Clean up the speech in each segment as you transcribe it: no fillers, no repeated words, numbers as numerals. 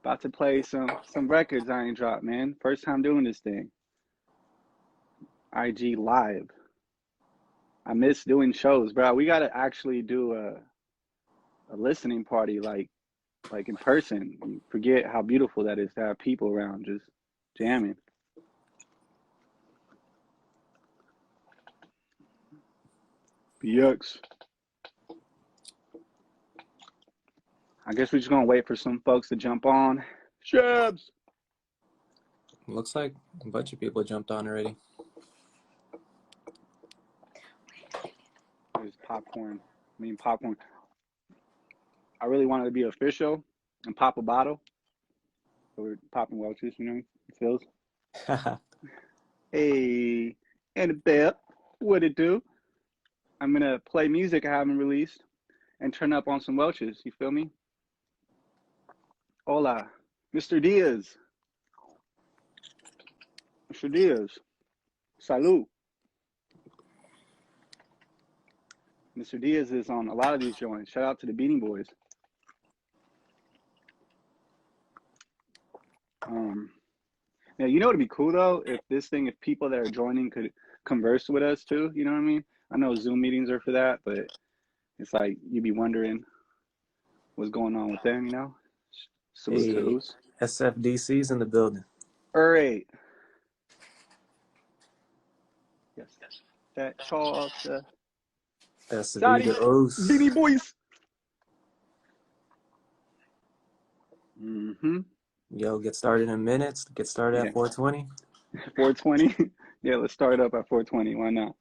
About to play some records I ain't dropped, man. First time doing this thing. IG live. I miss doing shows, bro. We gotta actually do a listening party like in person. You forget how beautiful that is to have people around just jamming. BX. I guess we're just gonna wait for some folks to jump on. Shabs. Looks like a bunch of people jumped on already. There's popcorn. Popcorn. I really wanted to be official and pop a bottle. So we're popping Welch's, you know, it feels. Hey, and a bit. What it do? I'm gonna play music I haven't released and turn up on some Welch's. You feel me? Hola, Mr. Diaz. Mr. Diaz. Salud. Mr. Diaz is on a lot of these joints. Shout out to the Beanie Boys. Now, you know what would be cool though? If people that are joining could converse with us too, you know what I mean? I know Zoom meetings are for that, but it's like you'd be wondering what's going on with them, you know? Salute to who's? SFDC's in the building. All right. Yes. That talk. That's the O's. Beanie Boys. Mm-hmm. Yo, get started in minutes. Get started at 4:20. 4:20. Yeah, let's start up at 4:20. Why not?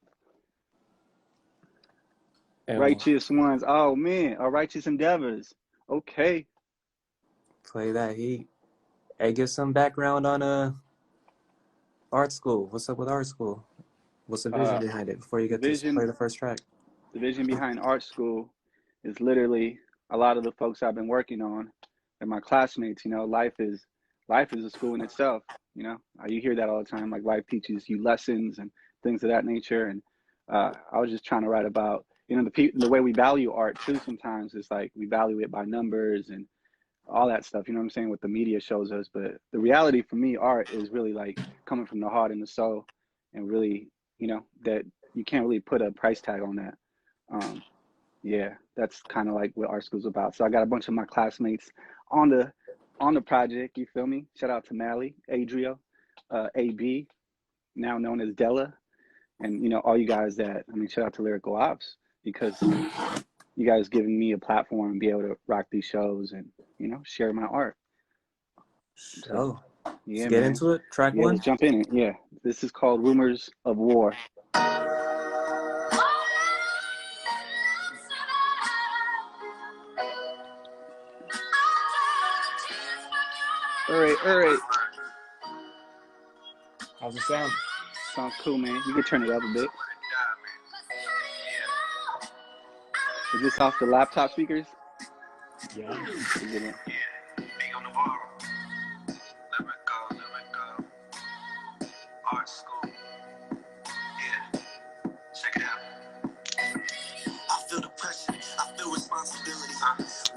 And righteous ones. Oh man, our righteous endeavors. Okay. Play that heat. Hey, give some background on art school. What's up with art school? What's the vision behind it before you get to play the first track? The vision behind art school is literally a lot of the folks I've been working on and my classmates. You know, life is a school in itself. You know, you hear that all the time. Like life teaches you lessons and things of that nature. And I was just trying to write about, you know, the way we value art too. Sometimes it's like we value it by numbers and all that stuff. You know what I'm saying? What the media shows us. But the reality for me, art is really like coming from the heart and the soul, and really, you know, that you can't really put a price tag on that. Yeah, that's kind of like what art school's about. So I got a bunch of my classmates on the project, you feel me? Shout out to Mally, Adrio, AB, now known as Della, and you know, all you guys shout out to Lyrical Ops, because you guys giving me a platform and be able to rock these shows and, you know, share my art. So yeah, let's get into it. Track one. Let's jump in it. Yeah. This is called Rumors of War. All right. How's it sound? Sounds cool, man. You can turn it up a bit. Is this off the laptop speakers? Yeah. Fego Navarro. Let it go. Art school. Yeah. Check it out. I feel the pressure. I feel responsibility.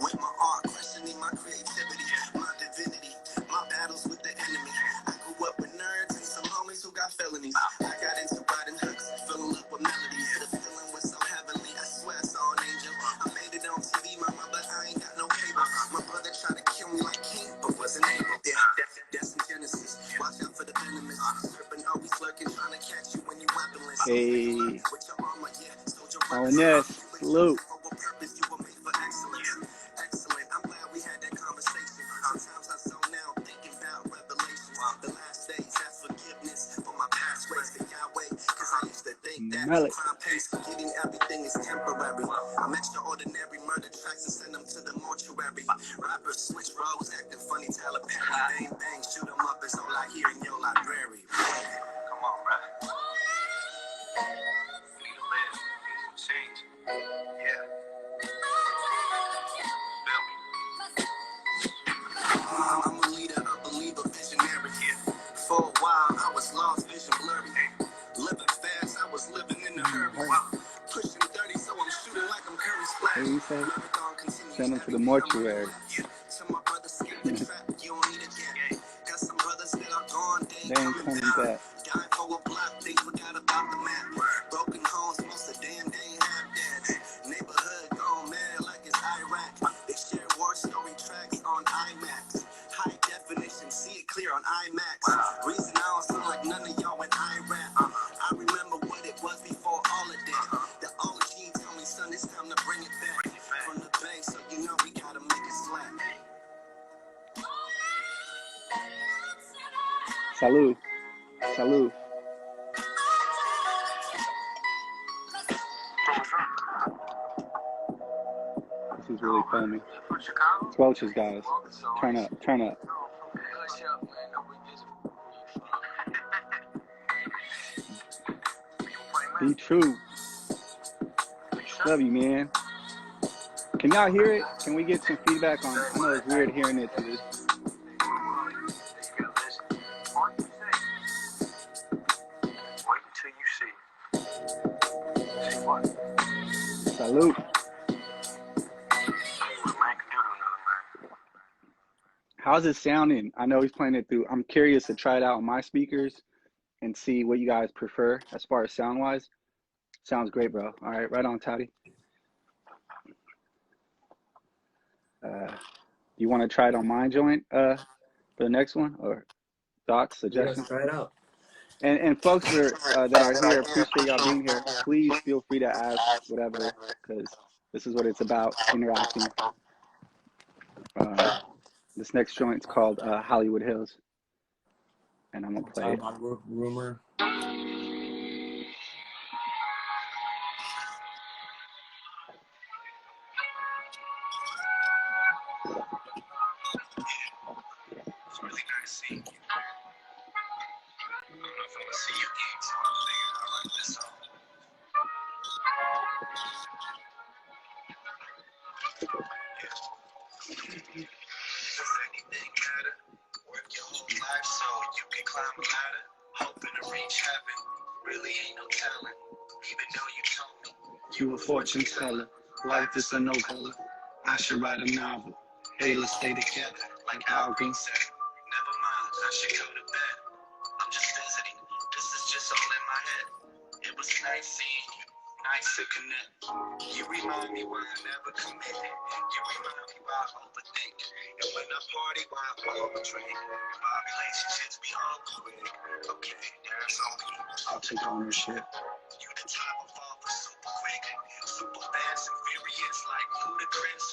With my art, questioning my creativity, my divinity, my battles with the enemy. I grew up with nerds and some homies who got felonies. I got into riding hooks, filling up with melodies. The feeling was so heavenly, I swear I saw an angel. I made it on TV, mama, but I ain't got no cable. My brother tried to kill me like King, but wasn't able. Yeah, that's in Genesis. Watch out for the venomous. Serpent always lurking, trying to catch you when you weaponless. Hey. Oh, yes. Salute. Excellent. I'm glad we had that conversation. Sometimes I zone out thinking about revelations. The last days, that's forgiveness for my past ways to Yahweh. Cause I used to think that crime pays, forgetting everything is temporary. I'm extraordinary, murder tracks and send them to the mortuary. Rappers switch roles, acting funny, tell a parry. Bang, bang, shoot them up, it's all I hear in your library. Come on, bruh. We need to live, we need some change. Yeah. I'm a leader, a believer, visionary. For a while, I was lost, vision blurry. Living fast, I was living in a hurry. Pushing 30, so I'm shooting like I'm Curry Splash. Send them to the mortuary. To my brother, skip the trap. You don't They ain't coming back. Dying for a block, they forgot about the map. Broken homes, most of them, they ain't have that. Neighborhood gone mad like it's Iraq. They share war story tracks on IMAX. High definition, see it clear on IMAX. Reason I don't sound like none of y'all when I rap. I remember what it was before all of that. The OG told me, son, it's time to bring it back. From the bay, so you know we gotta make it slap. Salud. Salud. This is really funny. Squelches, guys. Turn up, turn up. Be true. Love you, man. Can y'all hear it? Can we get some feedback on? I know it's weird hearing it through this. Salute. How's it sounding? I know he's playing it through. I'm curious to try it out on my speakers and see what you guys prefer as far as sound wise. Sounds great, bro. All right, right on, Toddy. You want to try it on my joint for the next one, or thoughts, suggestions? Let's try it out. And folks that are here, appreciate y'all being here. Please feel free to ask whatever, because this is what it's about, interacting. This next joint's called Hollywood Hills, and I'm gonna play it. Rumor. It's really nice seeing you. I don't know if I'm gonna see you again, so I'm figuring out like this song. Does anything matter? Work your whole life so you can climb a ladder. Hoping to reach heaven. Really ain't no talent. Even though you told me you a fortune teller. Life is a novella. I should write a novel. Hey, let's stay together, like Al Green said. Never mind, I should go to bed. I'm just visiting. This is just all in my head. It was nice seeing you. Nice to connect. You remind me why I never committed. You remind me why I overthink. And when I party, why I overdrink. My relationships be all quick. Okay, there's on me. I'll take ownership. You the type of fall for super quick. Super fast and furious like ludicrous.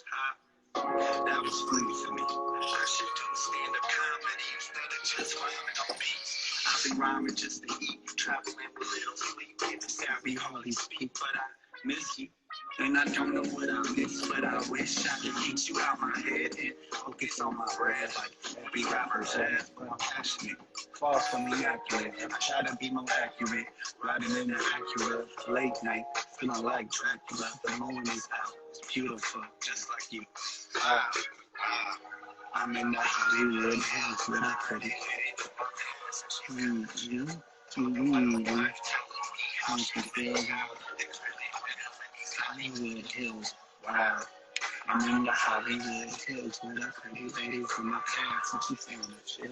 That was funny for me. I should do stand-up comedy instead of just rhyming on beats. I've been rhyming just to eat, traveling with little sleep. It's Gary hardly speak, but I miss you. And I don't know what I miss, but I wish I could get you out my head and focus on my bread like every rapper says. But I'm passionate, far from inaccurate. I try to be more accurate, riding in the Acura late night, feeling like Dracula. The moon is out, it's beautiful, just like you. I'm in the Hollywood Hills with a credit. Hollywood Hills, wow. I'm in the Hollywood Hills with a pretty lady from my past, and she's saying that shit.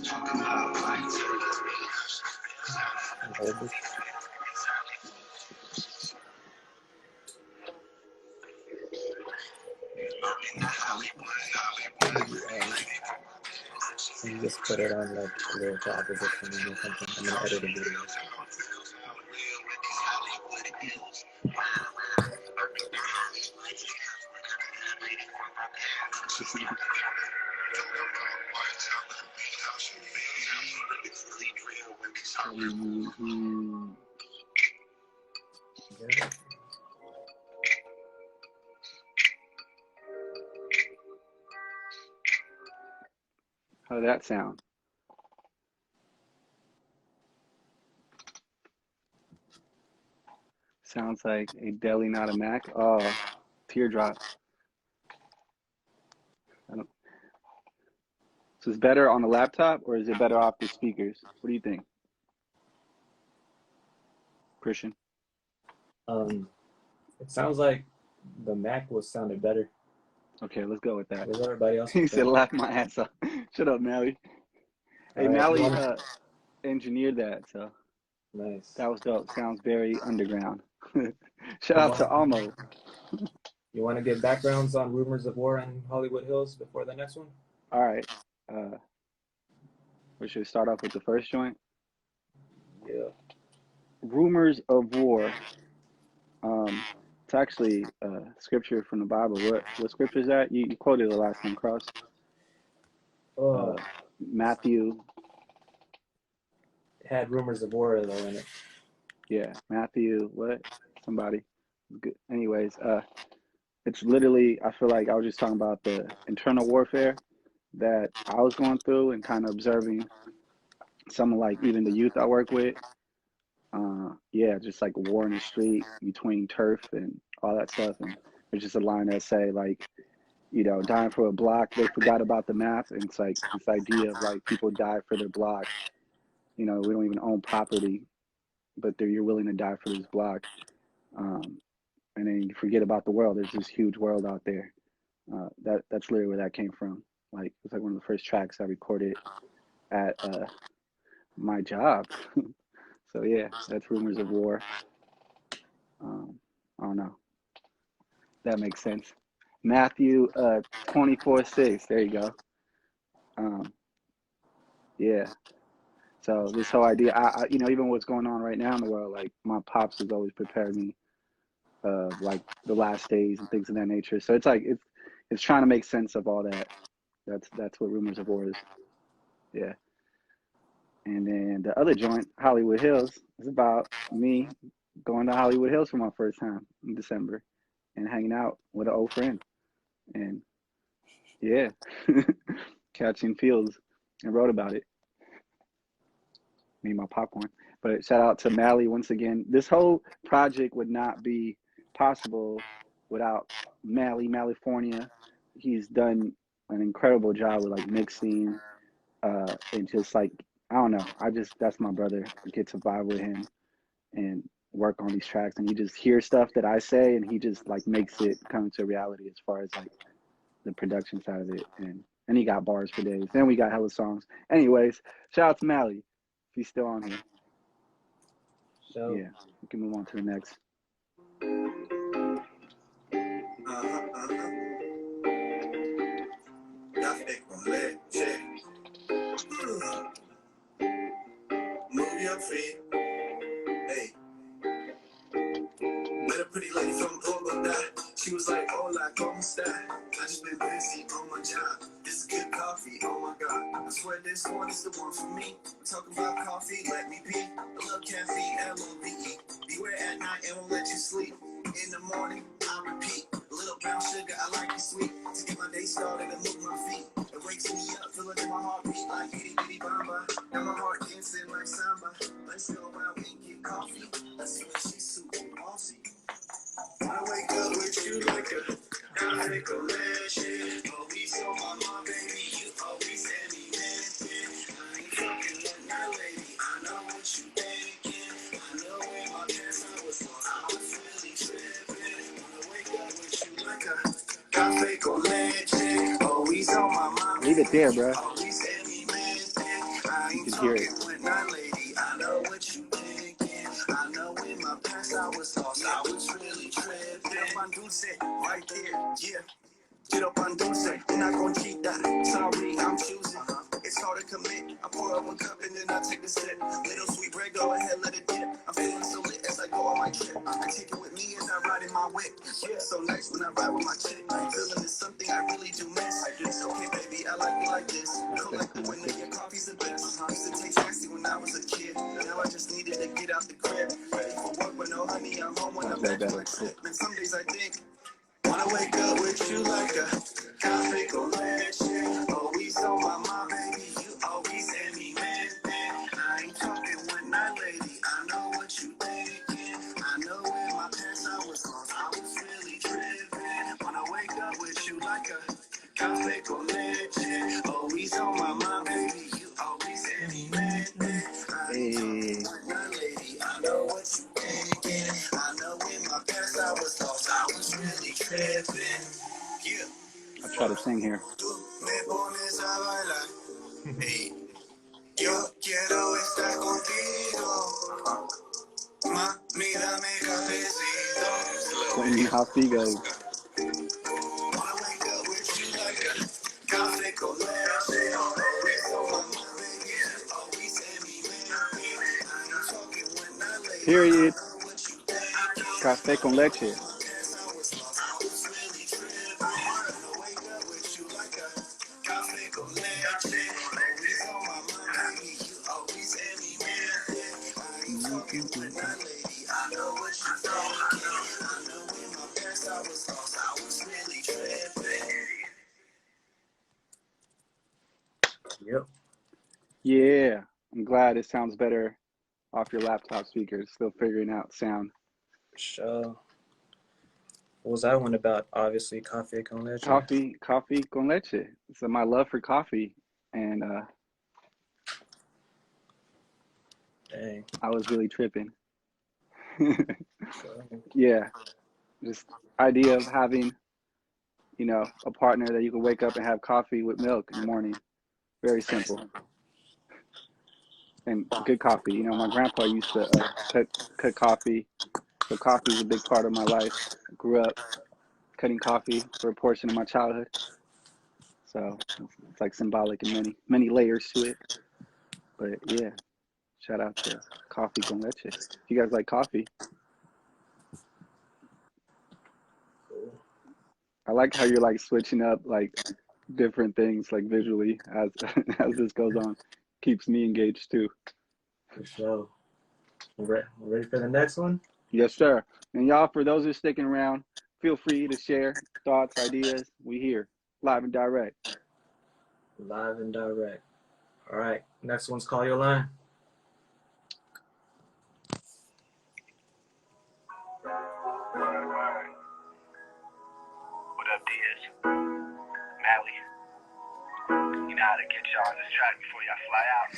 Talking about lights. You just put it on like a little opposition or something. I'm gonna edit a video. Yeah. How did that sound? Sounds like a deli, not a Mac. Oh, teardrop. So it's better on the laptop, or is it better off the speakers? What do you think, Christian? It sounds like the Mac was sounded better. Okay, let's go with that. Where's everybody else? He said, laugh my ass off. Shut up, Mally. Hey, right, Mally, engineered that, so Nice. that was dope. Sounds very underground. Shout You out to want Almo. you want to get backgrounds on rumors of war in Hollywood Hills before the next one? All right. We should start off with the first joint. Yeah. Rumors of war. It's actually scripture from the Bible. What scripture is that? You quoted it last time, Cross. Matthew. It had rumors of war though in it. Yeah, Matthew. What? Somebody. Good. Anyways, it's literally. I feel like I was just talking about the internal warfare that I was going through and kind of observing some of like even the youth I work with. Yeah, just like war in the street between turf and all that stuff. And there's just a line that say like, you know, dying for a block, they forgot about the math. And it's like this idea of like people die for their block. You know, we don't even own property, but you're willing to die for this block. And then you forget about the world. There's this huge world out there. That's literally where that came from. Like it's like one of the first tracks I recorded at my job. So yeah, that's rumors of war. I don't know. That makes sense. Matthew 24:6. There you go. Yeah. So this whole idea, I you know, even what's going on right now in the world, like my pops has always prepared me of like the last days and things of that nature. So it's like it's trying to make sense of all that. That's what rumors of war is. Yeah. And then the other joint, Hollywood Hills, is about me going to Hollywood Hills for my first time in December and hanging out with an old friend. And yeah, catching feels and wrote about it. Me and my popcorn. But shout out to Mally once again. This whole project would not be possible without Malifornia. He's done an incredible job with like mixing and just like I don't know. That's my brother. I get to vibe with him and work on these tracks, and you just hear stuff that I say, and he just like makes it come to reality as far as like the production side of it, and he got bars for days. Then we got hella songs. Anyways, shout out to Mally if he's still on here. So yeah, we can move on to the next. Move your feet. Hey. Met a pretty lady from Bogota. She was like, hola, ¿cómo está? I just been busy on my job. This is good coffee, oh my god. I swear this one is the one for me. We're talking about coffee, let me be. I love caffeine, L-O-V-E. Beware at night and won't let you sleep. In the morning, I repeat. A little brown sugar, I like it sweet. To get my day started and move my feet. It wakes me up, feeling in my heartbeat like itty bitty bamba. Now my heart dancing like samba. Let's go out and get coffee. Let's see when she's super bossy. I wake up with you like a Fego Navarro. Always on my mind, baby. You always had me mad. I ain't fucking with my lady. I know what you thinking. I know in my past I was lost. I was really tripping. I wake up with you like a Fego Navarro. Always on my mind. Leave it there, bro. Always had me mad. I ain't fucking with my lady. I know what you thinking. I know in my past I was lost. I was really tripping. Get up on dulce, right there, yeah. Get up on dulce, una conchita. Sorry, I'm choosing. It's hard to commit. I pour up a cup and then I take a sip. Little sweet bread, go ahead, let it dip. I'm feeling so lit as I go on my trip. I take it with me as I ride in my whip. Yeah, so nice when I ride with my chick. Feeling is something I really do miss. It's okay, baby, I like it like this. Cold like the winter, your coffee's the best. Used to taste nasty when I was a kid. Now I just needed to get out the crib. Ready for work, but no honey, I'm home when I'm back to my trip. And some days I think, wanna wake up with you like a coffee go shit. Always on my mind, baby. You always had me mad. I ain't talking with my lady. I know what you thinking. I know in my past I was lost. I was really tripping. Wanna wake up with you like a coffee go shit. Always on my mind, baby. You always had me mad. I ain't talking with my lady. I know what you thinking. I know in my past I was lost. I was really tripping. Yeah. I'll try to sing here. Me pones a bailar. Hey. Yo quiero estar How Fego. Period. Café con leche. Yep. Yeah, I'm glad it sounds better off your laptop speakers. Still figuring out sound. Sure. What was that one about? Obviously, Café con leche. Coffee con leche. So my love for coffee, and Dang. I was really tripping. Sure. Yeah, just idea of having, a partner that you can wake up and have coffee with milk in the morning. Very simple and good coffee. My grandpa used to cut coffee, so coffee is a big part of my life. I grew up cutting coffee for a portion of my childhood, so it's like symbolic in many layers to it. But yeah, shout out to coffee con leche. If you guys like coffee, Cool. I like how you're like switching up like different things like visually as as this goes on. Keeps me engaged too. For sure. Ready for the next one? Yes, sir. And y'all, for those who are sticking around, feel free to share thoughts, ideas. We here, live and direct. Live and direct. All right. Next one's Call Your Line. What up, Diaz? Mally. You know how to get y'all on this track before y'all fly out.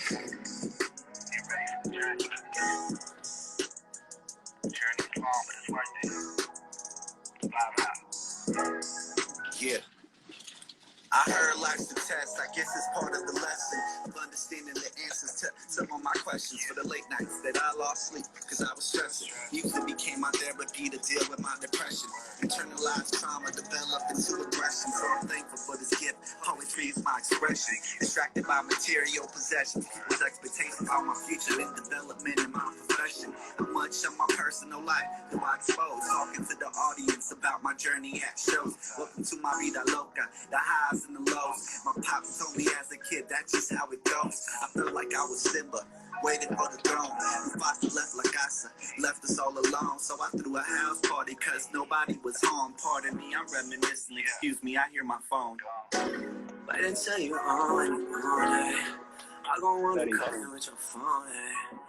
Get ready for the journey. Journey's long, but it's worth it. Vibe out. Yeah. I heard life's a test, I guess it's part of the lesson of understanding the answers to some of my questions for the late nights that I lost sleep because I was stressing. Music became my therapy to deal with my depression. Internalized trauma developed into aggression, so I'm thankful for this gift. Poetry is my expression. Distracted by material possessions, people's expectations on my future and development in my profession. How much of my personal life do I expose? Talking to the audience about my journey at shows. Welcome to my vida loca, the highs and the lows. My pops told me as a kid that's just how it goes. I felt like I was Simba, waiting for the throne. Mufasa left La Casa, left us all alone. So I threw a house party cause nobody was home. Pardon me, I'm reminiscing, excuse me, I hear my phone. Wait until you're on it. I gon' want to call you with your phone,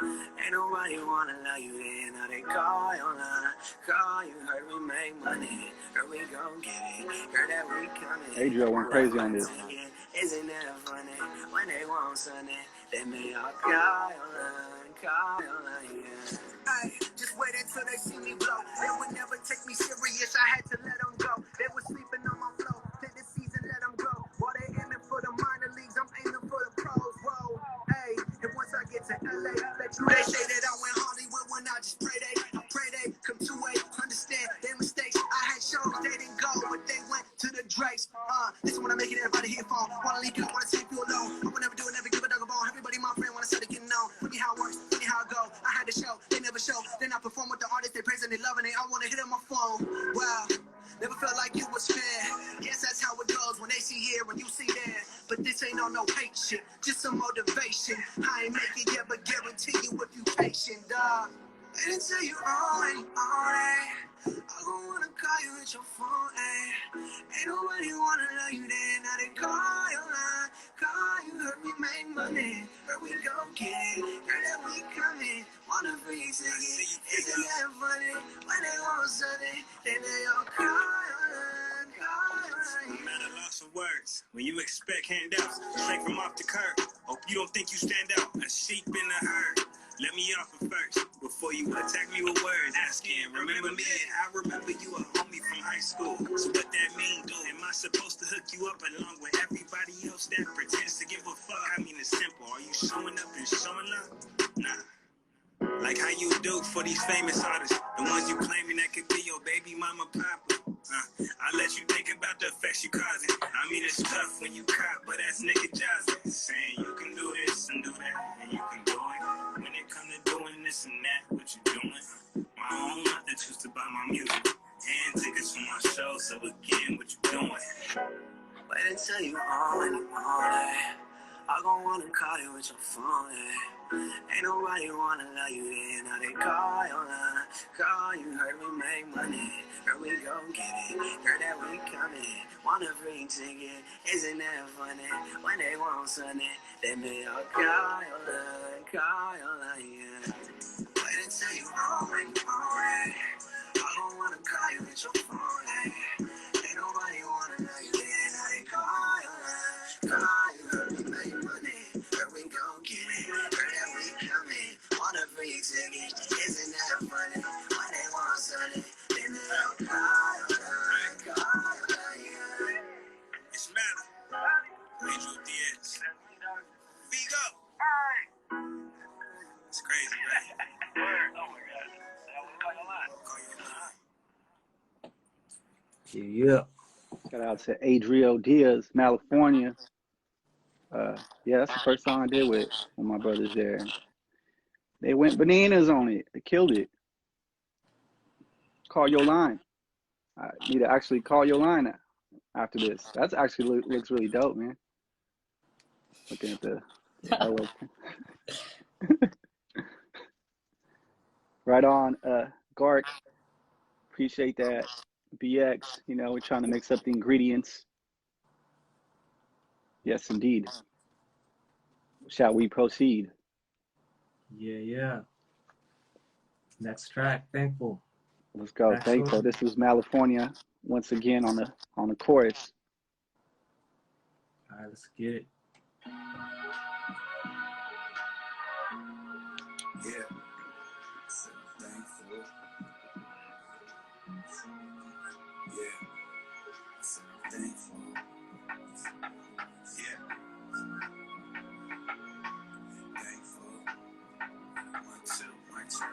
Ain't nobody wanna love you there. Now they call your line. Call you, heard we make money. Heard we gon' get it. Heard that we coming. Adriel went crazy on this. Isn't that funny? When they want something, they may all call your line. Call your line, yeah. Ay, just wait until they see me blow. They would never take me serious. I had to let them go. They were sleeping on my flow. Take the season, let them grow. While they aiming for the minor leagues, I'm aiming for the pros. Whoa, hey, and once I get to LA, let you. They say that I went Hollywood when I just pray they come to understand their mistakes. I had shows they didn't go, but they went to the Drakes. This is what I'm making everybody here for. Wanna leave you, wanna take you alone. I would never do it, never give a dog a bone. Everybody my friend, wanna start to get known. Look me how it works, look me how it go. I had to show, they never show. Then I perform with the artists, they praise and they love and they all wanna hit on my phone. Wow. Never felt like it was fair. Guess that's how it goes when they see here and you see there. But this ain't on no hate shit, just some motivation. I ain't make it yet, but guarantee you if you patient, dog. Wait until you on it. I gon' wanna call you with your phone, Ain't nobody wanna love you there. Now they call your line. Call you, heard we make money. Heard we gon' get it. Heard that we coming. Wanna freeze again. Isn't that funny? When they want something, then they all call your line. Call your line. Man, I lost some words. When you expect handouts, straight from off the curb. Hope you don't think you stand out. A sheep in the herd. Let me offer first, before you attack me with words. Asking, remember me? I remember you a homie from high school. So what that mean, dude? Am I supposed to hook you up along with everybody else that pretends to give a fuck? I mean, it's simple. Are you showing up and showing up? Nah. Like how you do for these famous artists. The ones you claiming that could be your baby mama papa. nigga just saying you can do this and do that, and you can do it. When it come to doing this and that, what you doing? My own mother choose to buy my music and tickets for my show, so again, what you doing? Wait until you on it. I gon' wanna call you with your phone, Ain't nobody wanna love you, now they call your line. Call you, heard we make money, heard we gon' get it, heard that we coming. Want a free ticket, isn't that funny? When they want something, they may all call your line, yeah. Wait until you on it. I don't wanna call you with your phone, Ain't nobody wanna love you, now they call your line. Call you, heard we make money, heard we gon' get it, heard that we coming. Want a free ticket, isn't that funny? When they want something, they may all call your line, yeah. It's Matter, Pedro Diaz, Fego. It's crazy, right? Oh my God. Yeah. Shout out to Adrio Diaz, California. Yeah, that's the first song I did with my brothers there. They went bananas on it. They killed it. Call your line. I need to actually call your line after this. That's actually looks really dope, man. Looking at the LO. Right on, Gark. Appreciate that. BX, we're trying to mix up the ingredients. Yes, indeed. Shall we proceed? Yeah. Next track, Thankful. Let's go. Actually, Thankful. This is California once again on the chorus. All right, let's get it. Yeah. So thankful. Yeah. So thankful. Yeah. Thankful. 1, 2, 1, 2.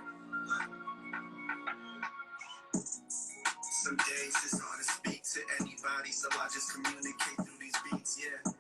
Some days it's hard to speak to anybody, so I just communicate through these beats, yeah.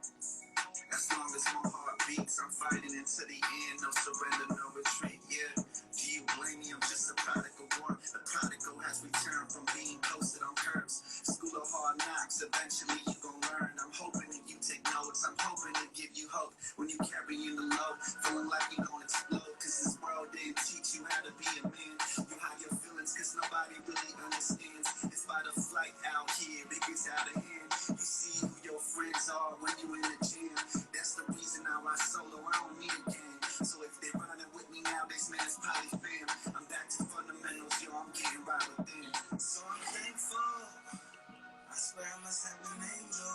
As long as my heart beats, I'm fighting until the end, no surrender, no retreat, yeah. Do you blame me? I'm just a prodigal one. The prodigal has returned from being posted on curbs. School of hard knocks, eventually you gon' learn. I'm hoping that you take notes, I'm hoping to give you hope. When you carrying the load, feeling like you gon' explode. Cause this world didn't teach you how to be a man. You hide your feelings cause nobody really understands. It's by the flight out here, it gets out of hand. You see who your friends are when you in the gym. That's the reason I ride solo, I don't need a gang. So if they running with me now, this man is probably fam. I'm back to fundamentals, yo, I'm getting right with them. So I'm thankful, I swear I must have an angel.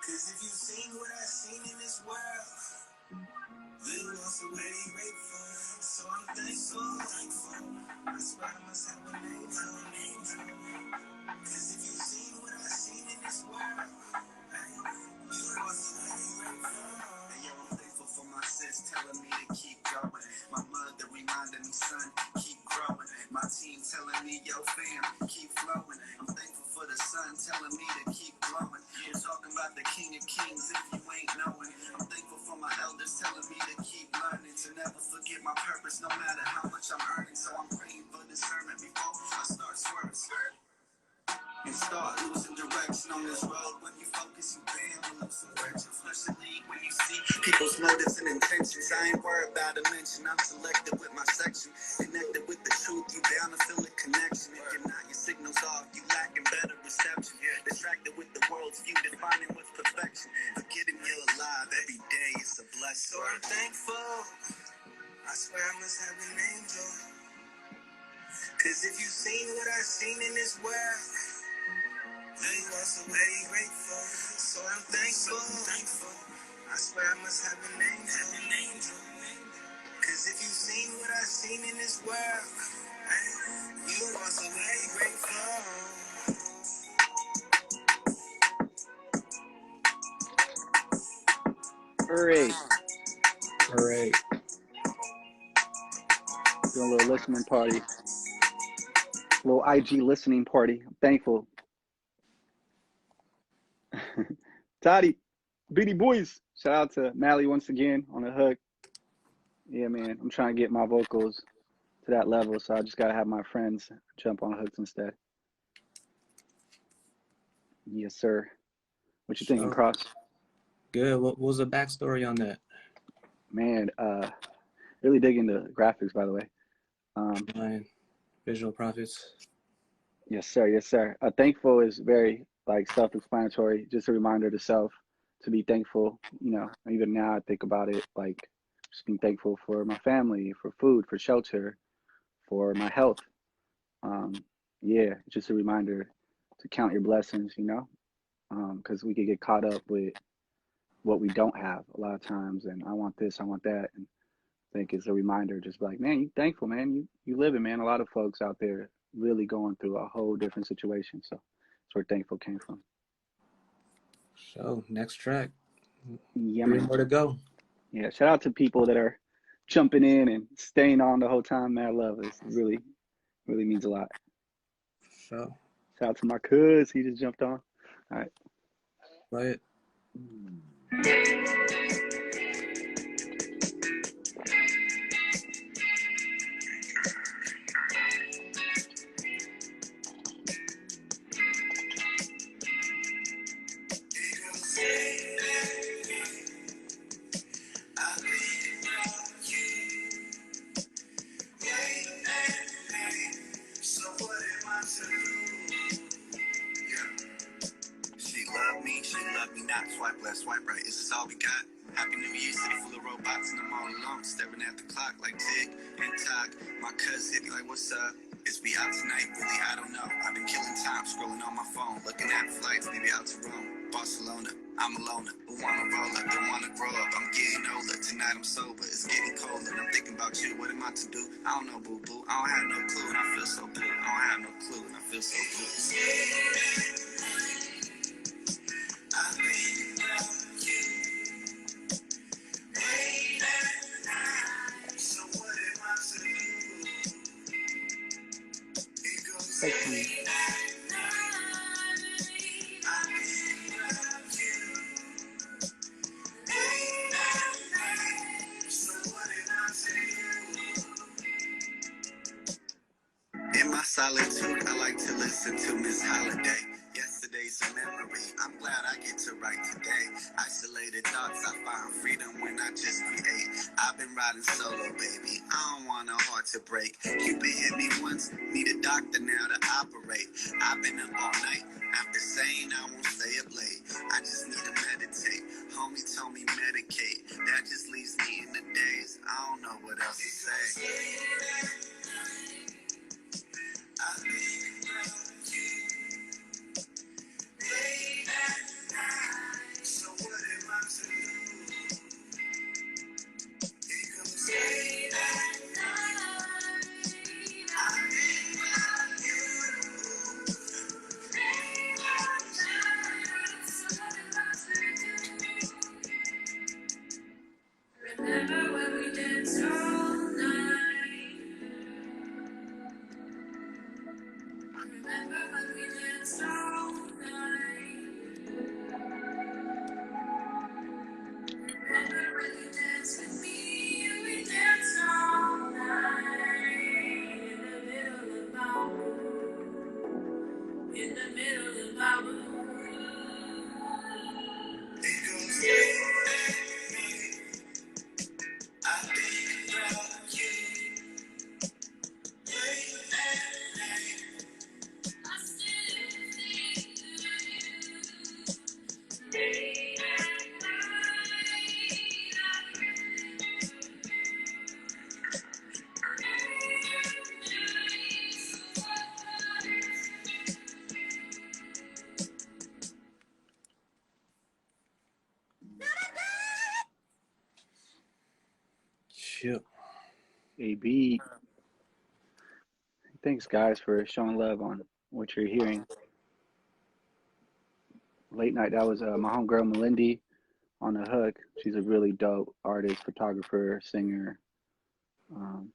Cause if you've seen what I've seen in this world, little else already grateful. So I'm thankful, I swear I must have an angel. Cause if you've seen what I've seen in this world, I'm thankful for my sis telling me to keep going. My mother reminding me, son, keep growing. My team telling me, yo, fam, keep flowing. I'm thankful for the sun telling me to keep glowing. I'm talking about the King of Kings if you ain't knowing. I'm thankful for my elders telling me to keep learning, to never forget my purpose no matter how much I'm earning. So I'm praying for discernment before I start swerving. And start losing direction on this road. When you focus, you bam, you lose some direction. Flush the lead when you see people's motives and intentions. I ain't worried about a mention. I'm selected with my section. Connected with the truth, you bound to feel a connection. If you're not, your signal's off. You lacking better reception. Distracted with the world's view, defining what's perfection. Forgetting you're alive every day is a blessing. So I'm thankful. I swear I must have an angel. Cause if you've seen what I've seen in this world, they was already grateful, so I'm thankful. I swear I must have an angel. Cause if you've seen what I've seen in this world, you was already grateful. Hooray. Doing a little listening party. A little IG listening party. I'm thankful. Toddy. Beady Boys. Shout out to Mally once again on the hook. Yeah, man. I'm trying to get my vocals to that level, so I just gotta have my friends jump on hooks instead. Yes, sir. What you thinking, So Cross? good. What was the backstory on that? Man, really digging the graphics, by the way. My visual profits. Yes, sir. Yes, sir. Thankful is very like self-explanatory. Just a reminder to self to be thankful. You know, even now I think about it like just being thankful for my family, for food, for shelter, for my health. Um, yeah, just a reminder to count your blessings. You know, because we could get caught up with what we don't have a lot of times, and I want this, I want that, and I think it's a reminder, just like, man, you thankful, man, you living, man. A lot of folks out there really going through a whole different situation, so that's where thankful came from. So next track. Yeah, 3 man. more to go. Yeah, shout out to people that are jumping in and staying on the whole time. Mad love is really means a lot. So Shout out to my cuz, he just jumped on. All right. play it. Not swipe left, swipe right. Is this all we got? Happy New Year, city full of robots, and I'm all alone, staring at the clock like tick and tock. My cuz hit me like, what's up? Is we out tonight? Really, I don't know. I've been killing time, scrolling on my phone, looking at flights, maybe out to Rome, Barcelona. I'm a loner, who wanna roll up, don't wanna grow up. I'm getting older, tonight I'm sober, it's getting colder. I'm thinking about you, what am I to do? I don't know, boo boo. I don't have no clue, and I feel so blue. I don't have no clue, and I feel so blue. Thank you. In my solitude, I like to listen to Miss Holiday. Yesterday's a memory, I'm glad I get to write today. Isolated thoughts, I find freedom when I just create. I've been riding solo, baby, I don't want a heart to break. Cupid hit me once, need a doctor now to operate. I've been up all night, after saying I won't stay up late. I just need to meditate, homie told me medicate. That just leaves me in the daze, I don't know what else to say. I think about you late at night. So what am I to do? It goes late at night. I think about you late at night. So what am I to do? Remember when we danced all night? Remember when we danced all night? Remember when you danced with me and we danced all night in the middle of my room, in the middle of my room. It goes I think about you. Late at night. I still think of you. Late at Shit. AB. Thanks, guys, for showing love on what you're hearing. Late night, that was my homegirl Melindy on the hook. She's a really dope artist, photographer, singer. Um,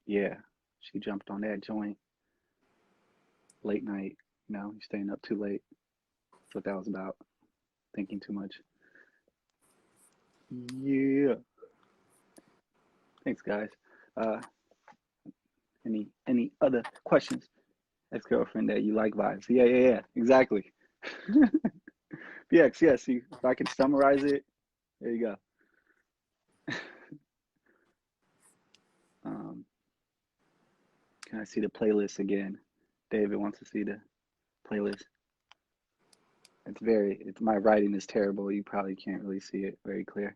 yeah, she jumped on that joint late night. You know, staying up too late. That's what that was about. Thinking too much. Yeah. Thanks, guys. Any other questions? Ex-girlfriend that you like vibes. Yeah. Exactly. BX, yeah, see, if I can summarize it, there you go. Can I see the playlist again? David wants to see the playlist. My writing is terrible. You probably can't really see it very clear.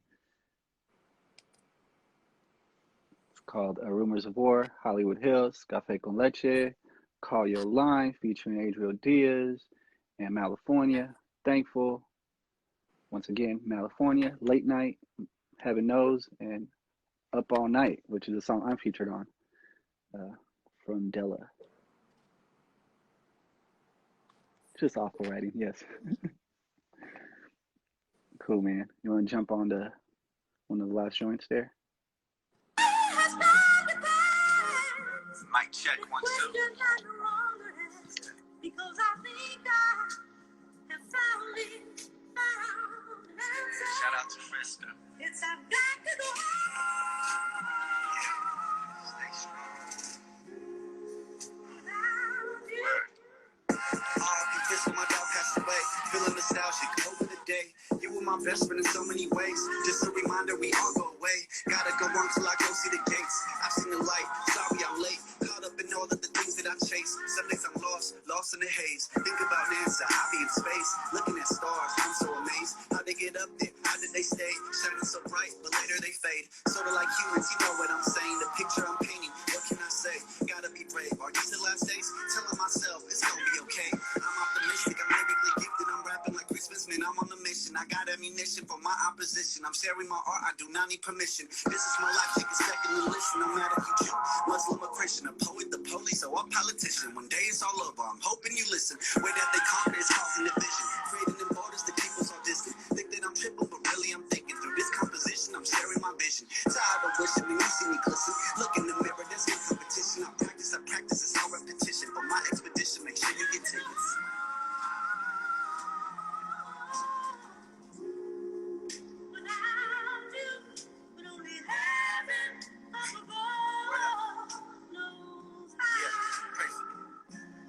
It's called Rumors of War, Hollywood Hills, Café con Leche, Call Your Line, featuring Adriel Diaz and Malifornia, Thankful. Once again, Malifornia, Late Night, Heaven Knows, and Up All Night, which is a song I'm featured on from Della. Just awful writing, yes. Cool, man. You want to jump on to one of the last joints there? Mic check, 1, 2. Because I think I have found it. Shout out to Fresca. It's I've got to go home. Stay strong. Kiss when my dog passed away. Feeling nostalgic over the day. You were my best friend in so many ways. Just a reminder we all go away. Gotta go on till I go see the gates. I've seen the light. Sorry I'm late. Caught up in all of the things that I chase. Some days I'm lost in the haze. Think about NASA, I'll be in space. Looking at stars, I'm so amazed. How they get up there, how did they stay? Shining so bright, but later they fade. Sorta like humans, you know what I'm saying. The picture I'm painting, what can I say? Gotta be brave. Are these the last days? Telling myself it's gonna be okay. I'm optimistic, I'm lyrically gifted. I'm rapping like Christmas, man. I'm on a mission. I got ammunition for my opposition. I'm sharing my art, I do not need permission. This is my life, take a second and listen. No matter if you Jew, Muslim or Christian, a poet, the police, or a politician. One day it's all over, I'm hoping you listen. Way that they conquer is causing division. Creating them borders to keep us all distant. Think that I'm tripping, but really I'm thinking. Through this composition, I'm sharing my vision. Tired of wishing, when you see me glisten. Look in the mirror, that's my competition. I practice, it's all repetition. For my expedition, make sure you get tickets.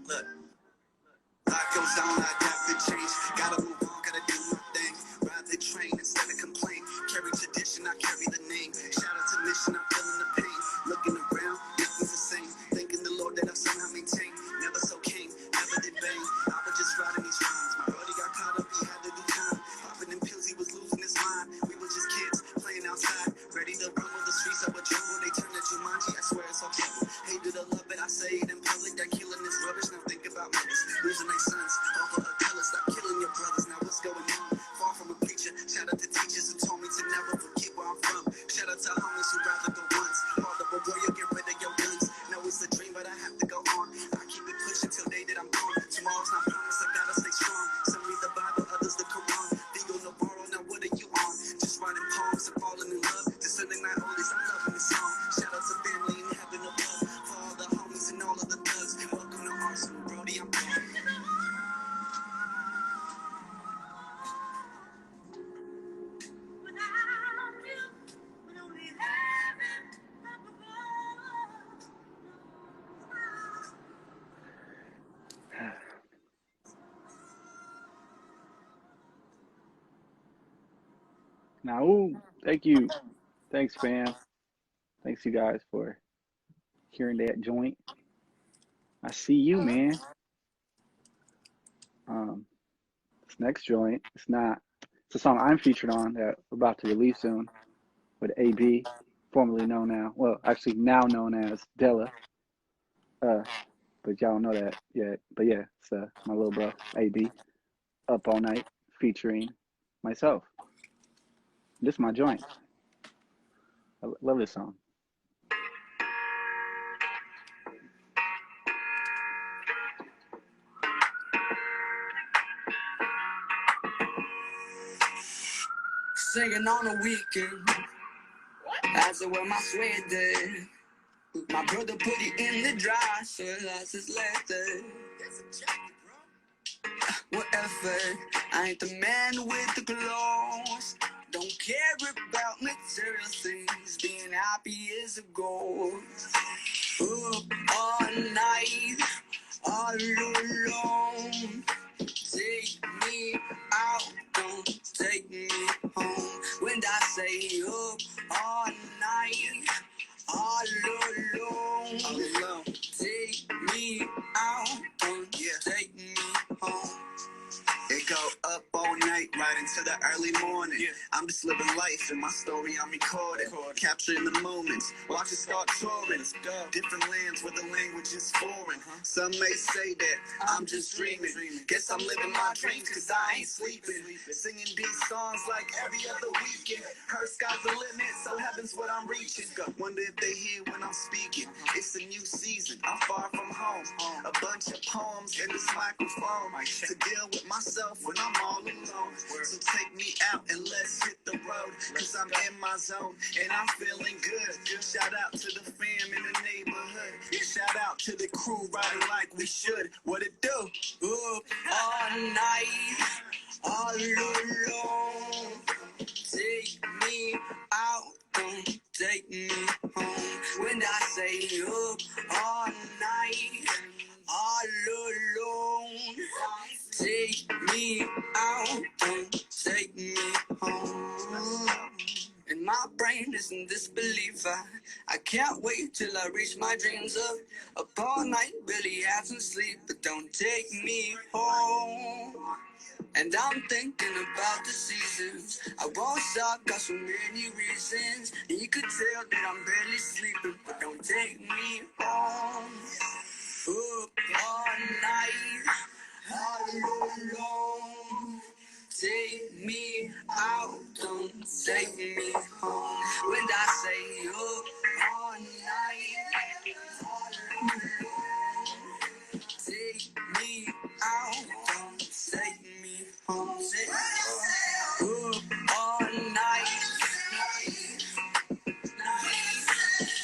Look, life goes on, I adapt to change. Gotta move on, gotta do my thing. Ride the train instead of complain. Carry tradition, I carry the name. Shout out to mission, I'm feeling the pain. Looking around, nothing's the same. Thanking the Lord that I somehow maintain. Never so king, never did bang. I was just riding these rhymes. My brother got caught up, he had to do time. Popping them pills, he was losing his mind. We were just kids, playing outside. Ready to run with the streets of a jungle. They turned to Jumanji, I swear it's all trouble. Hated to love it, I say it in public. That killing is rubbish, now think about mothers losing their sons over a color. Stop killing your brothers, now what's going on? Far from a preacher, shout out to teachers who told me to never forget where I'm from. Shout out to homies who rather go once. Father of a warrior, get rid of your guns. Know it's a dream, but I have to go on. I keep it pushing till day that I'm gone. Tomorrow's not promised, I gotta stay strong. Some read the Bible, others the Quran. Fego Navarro, now what are you on? Just writing poems and falling in love. Just Sunday night only, I'm loving this song. Shout out to family in heaven above. For all the homies and all of the thugs. Welcome to Arsenal, Brody, I'm gone. Now, ooh, thank you. Thanks, fam. Thanks, you guys, for hearing that joint. I see you, man. This next joint, it's a song I'm featured on that we're about to release soon with AB, formerly known now, well, actually now known as Della. But y'all don't know that yet. But yeah, it's my little bro, AB, Up All Night, featuring myself. This is my joint. I love this song. Singing on the weekend, as I wear my sweater. My brother put it in the dryer, so that's his letter. Whatever, I ain't the man with the clothes. Don't care about material things, being happy is a goal. Up all night, all alone. Take me out, don't take me home. When I say up all night, all alone. All alone. Take me out, don't take me home. It go up all night, right into the early morning. Yeah. I'm just living life, and my story I'm recording. Capturing the moments, watch it start touring. Different lands where the language is foreign. Some may say that I'm just dreaming. Guess I'm living my dreams, cause I ain't sleeping. Singing these songs like every other weekend. Her sky's the limit, so heaven's what I'm reaching. Wonder if they hear when I'm speaking. It's a new season, I'm far from home. A bunch of poems in this microphone to deal with myself when I'm all alone. So take me out and let's hit the road, cause I'm in my zone and I'm feeling good. Shout out to the fam in the neighborhood. Shout out to the crew riding like we should. What it do? Up all night, all alone. Take me out, don't take me home. When I say up all night, all alone. Take me out, don't take me home. And my brain is in disbelief. I can't wait till I reach my dreams up all night, barely having sleep, but don't take me home. And I'm thinking about the seasons. I won't stop, got so many reasons. And you could tell that I'm barely sleeping, but don't take me home. Up all night, all alone. Take me out, don't take me home. When I say up all night, all alone. Take me out, don't take me home. Say, up all night,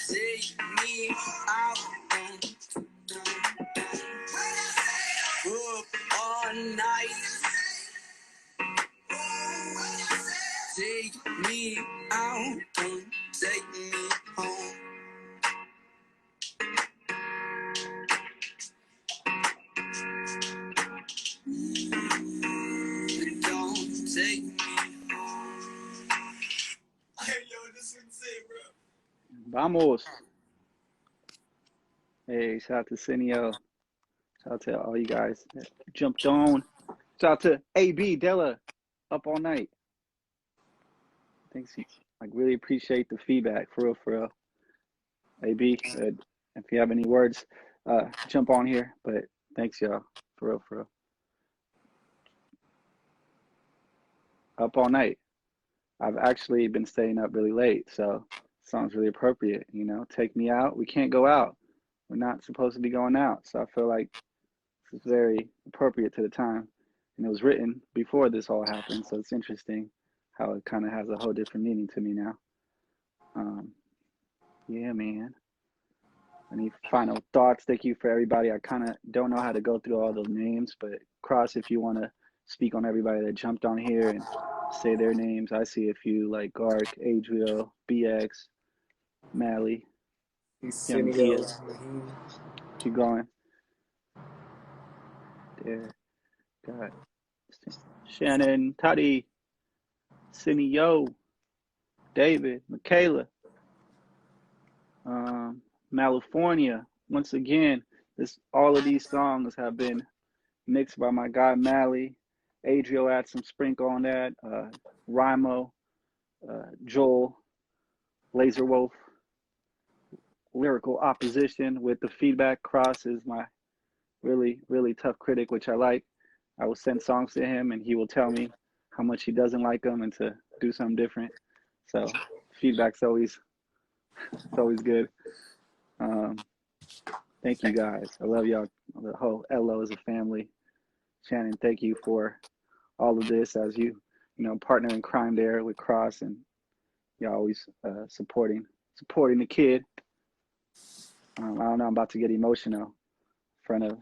take me out, up all night. Take me out, don't take me home. Don't take me home. Hey, yo, this one's it, bro. Vamos. Hey, shout out to Cineo. Shout out to all you guys that jumped on. Shout out to AB Della, up all night. Thanks. I really appreciate the feedback, for real, for real. AB, if you have any words, jump on here. But thanks, y'all, for real, for real. Up all night. I've actually been staying up really late, so sounds really appropriate. You know, take me out. We can't go out. We're not supposed to be going out. So I feel like this is very appropriate to the time. And it was written before this all happened, so it's interesting how it kind of has a whole different meaning to me now. Yeah, man. Any final thoughts? Thank you for everybody. I kind of don't know how to go through all those names, but Cross, if you want to speak on everybody that jumped on here and say their names. I see a few like Gark, Adriel, BX, Mally, Young Gia. Keep going. There. Got Shannon, Toddy, Cineo, David, Michaela, California. Once again, all of these songs have been mixed by my guy Mally. Adriel had some sprinkle on that. Rimo, Joel, Laser Wolf, Lyrical Opposition with the feedback. Cross is my really, really tough critic, which I like. I will send songs to him and he will tell me how much he doesn't like them and to do something different. So feedback's always good. Thank you guys. I love y'all. The whole LO is a family. Shannon, thank you for all of this as you partner in crime there with Cross, and you're always supporting the kid. I don't know, I'm about to get emotional in front of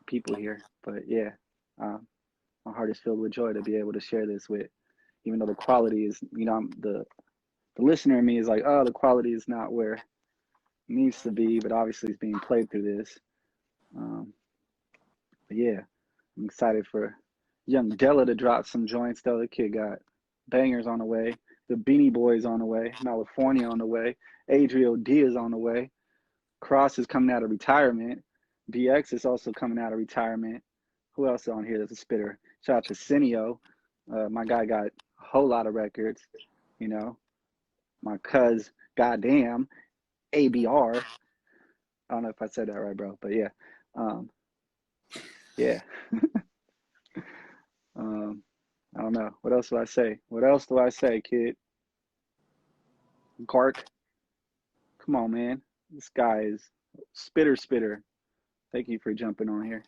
people here, but yeah, my heart is filled with joy to be able to share this with, even though the quality is, the the listener in me is like, oh, the quality is not where it needs to be, but obviously it's being played through this. But yeah, I'm excited for young Della to drop some joints though. The kid got bangers on the way. The Beanie Boys on the way. California on the way. Adrio D is on the way. Cross is coming out of retirement. BX is also coming out of retirement. Who else on here that's a spitter? Shout out to Cineo. My guy got a whole lot of records. You know, my cuz, goddamn, ABR. I don't know if I said that right, bro, but yeah. Yeah. I don't know. What else do I say? What else do I say, kid? Gark. Come on, man. This guy is spitter. Thank you for jumping on here.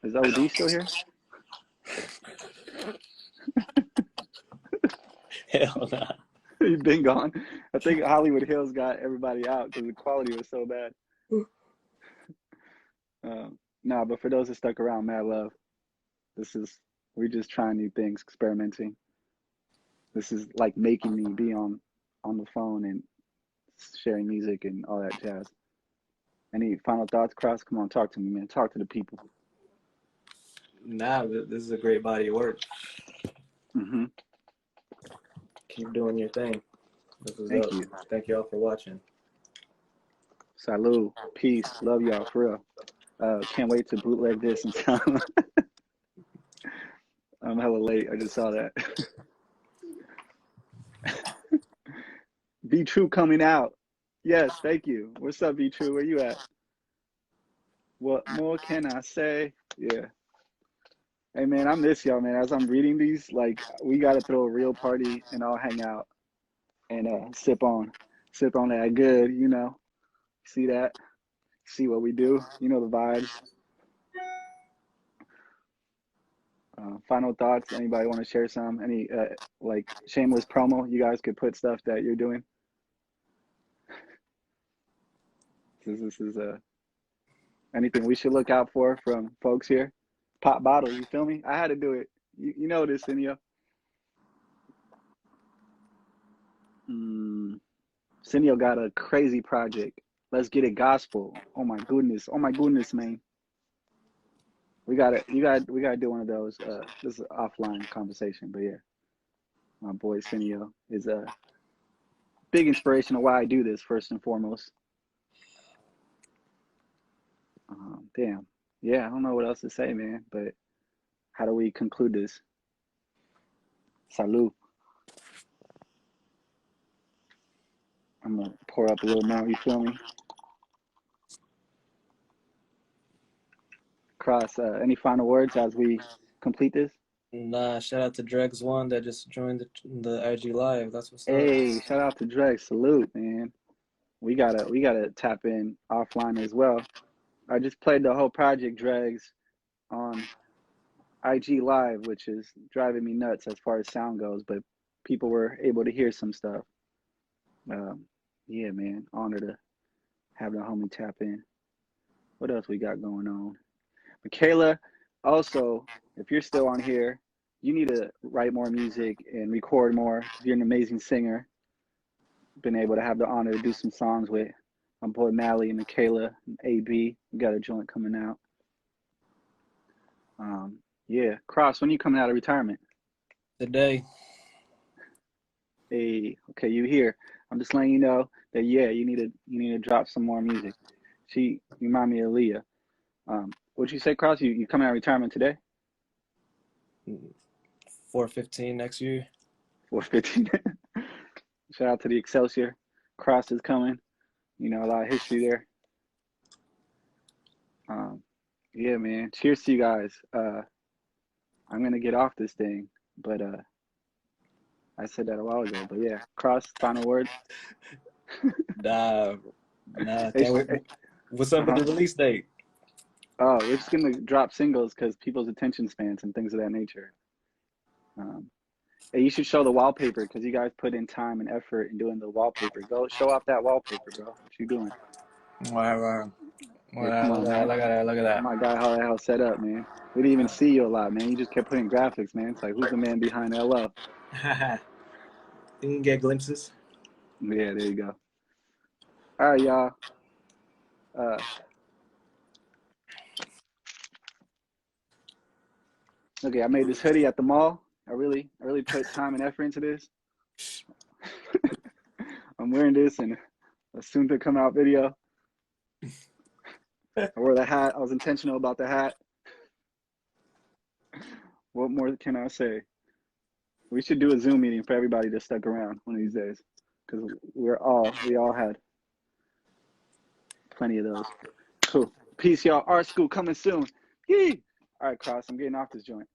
Is OD still here? Hell nah. He's been gone. I think Hollywood Hills got everybody out because the quality was so bad. Nah, but for those that stuck around, mad love. We're just trying new things, experimenting. This is like making me be on the phone and sharing music and all that jazz. Any final thoughts, Cross? Come on, talk to me, man. Talk to the people. Nah, this is a great body of work. Mm-hmm. Keep doing your thing. Thank you. Thank y'all for watching. Salud. Peace. Love y'all, for real. Can't wait to bootleg this and sound. I'm hella late. I just saw that. Be True coming out. Yes, thank you. What's up, Be True? Where you at? What more can I say? Yeah. Hey, man, I miss y'all, man. As I'm reading these, like, we got to throw a real party and all hang out and sip on that good, you know. See that? See what we do. You know the vibes. Final thoughts? Anybody want to share some? Any like shameless promo? You guys could put stuff that you're doing. This is anything we should look out for from folks here? Pop bottles, you feel me? I had to do it. You know this, Cineo. Cineo got a crazy project. Let's get it gospel. Oh my goodness, man. We gotta do one of those. This is an offline conversation, but yeah, my boy Cineo is a big inspiration of why I do this first and foremost. Damn. Yeah, I don't know what else to say, man, but how do we conclude this? Salud. I'm gonna pour up a little more, you feel me? Cross, any final words as we complete this? Nah, shout out to Dregs One that just joined the IG Live. That's what's up. Hey, shout out to Dregs. Salute, man. We gotta tap in offline as well. I just played the whole project Dregs on IG Live, which is driving me nuts as far as sound goes, but people were able to hear some stuff. Yeah, man, honor to have the homie tap in. What else we got going on? Michaela, also, if you're still on here, you need to write more music and record more. You're an amazing singer. Been able to have the honor to do some songs with my boy Mally and Michaela and AB. We got a joint coming out. Yeah, Cross, when you coming out of retirement? Today. Hey, okay, you here. I'm just letting you know that yeah, you need to drop some more music. You remind me of Leah. What'd you say, Cross? You coming out of retirement today? 4/15 next year. 4/15. Shout out to the Excelsior. Cross is coming. You know, a lot of history there. Yeah, man. Cheers to you guys. I'm gonna get off this thing, but I said that a while ago. But yeah, Cross, final words. Nah, can't wait. What's up with the release date? Oh, we're just gonna drop singles because people's attention spans and things of that nature. Hey, you should show the wallpaper because you guys put in time and effort in doing the wallpaper. Go show off that wallpaper, bro. What you doing? Whatever. Yeah, come on, man. Look at that. Oh my God, how the hell set up, man? We didn't even see you a lot, man. You just kept putting graphics, man. It's like, who's the man behind LL? You can get glimpses. Yeah, there you go. All right, y'all. Okay, I made this hoodie at the mall. I really put time and effort into this. I'm wearing this in a soon to come out video. I wore the hat. I was intentional about the hat. What more can I say? We should do a Zoom meeting for everybody that stuck around one of these days, because we all had plenty of those. Cool. Peace, y'all. Art school coming soon. Yee! All right, Cross, I'm getting off this joint.